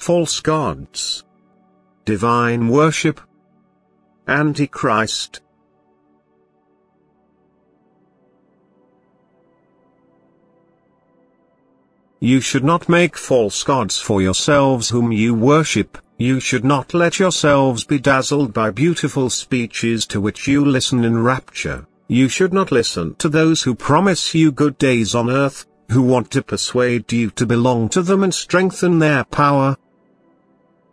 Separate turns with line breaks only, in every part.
false gods, divine worship, Antichrist. You should not make false gods for yourselves whom you worship. You should not let yourselves be dazzled by beautiful speeches to which you listen in rapture. You should not listen to those who promise you good days on earth, who want to persuade you to belong to them and strengthen their power.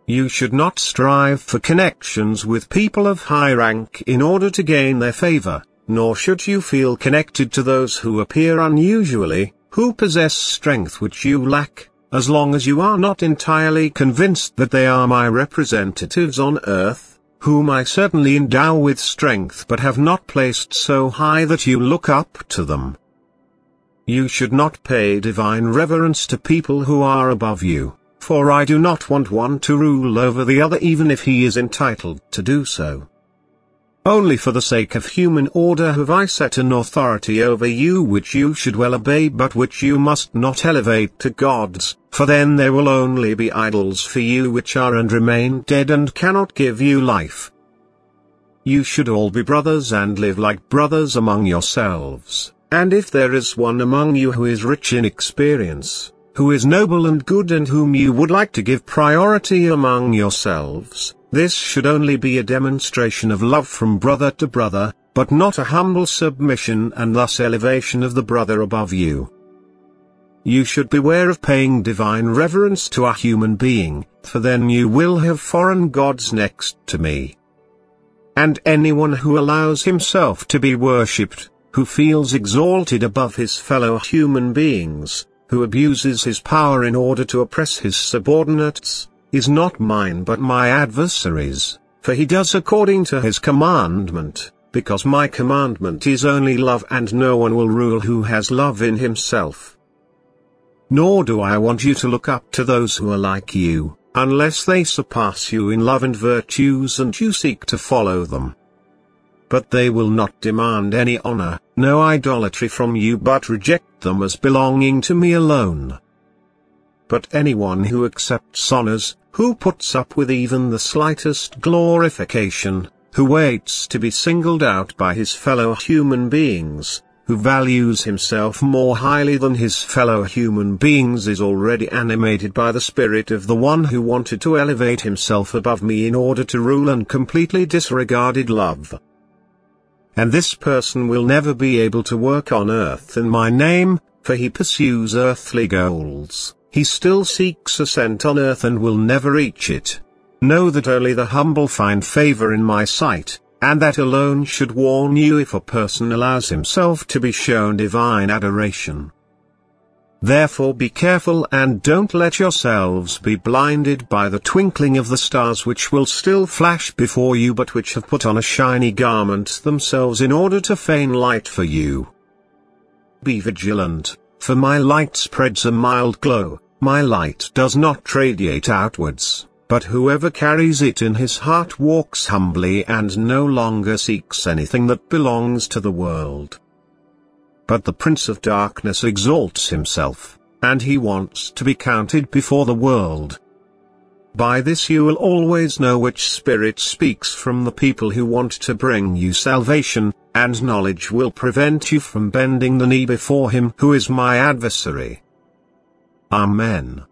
You should not strive for connections with people of high rank in order to gain their favor, nor should you feel connected to those who appear unusually, who possess strength which you lack, as long as you are not entirely convinced that they are my representatives on earth, whom I certainly endow with strength but have not placed so high that you look up to them. You should not pay divine reverence to people who are above you, for I do not want one to rule over the other even if he is entitled to do so. Only for the sake of human order have I set an authority over you which you should well obey but which you must not elevate to gods, for then there will only be idols for you which are and remain dead and cannot give you life. You should all be brothers and live like brothers among yourselves, and if there is one among you who is rich in experience, who is noble and good and whom you would like to give priority among yourselves, this should only be a demonstration of love from brother to brother, but not a humble submission and thus elevation of the brother above you. You should beware of paying divine reverence to a human being, for then you will have foreign gods next to me. And anyone who allows himself to be worshipped, who feels exalted above his fellow human beings, who abuses his power in order to oppress his subordinates, is not mine but my adversary's, for he does according to his commandment, because my commandment is only love and no one will rule who has love in himself. Nor do I want you to look up to those who are like you, unless they surpass you in love and virtues and you seek to follow them. But they will not demand any honor, no idolatry from you but reject them as belonging to me alone. But anyone who accepts honors, who puts up with even the slightest glorification, who waits to be singled out by his fellow human beings, who values himself more highly than his fellow human beings is already animated by the spirit of the one who wanted to elevate himself above me in order to rule and completely disregarded love. And this person will never be able to work on earth in my name, for he pursues earthly goals. He still seeks ascent on earth and will never reach it. Know that only the humble find favor in my sight, and that alone should warn you if a person allows himself to be shown divine adoration. Therefore be careful and don't let yourselves be blinded by the twinkling of the stars which will still flash before you but which have put on a shiny garment themselves in order to feign light for you. Be vigilant, for my light spreads a mild glow. My light does not radiate outwards, but whoever carries it in his heart walks humbly and no longer seeks anything that belongs to the world. But the Prince of Darkness exalts himself, and he wants to be counted before the world. By this you will always know which spirit speaks from the people who want to bring you salvation, and knowledge will prevent you from bending the knee before him who is my adversary. Amen.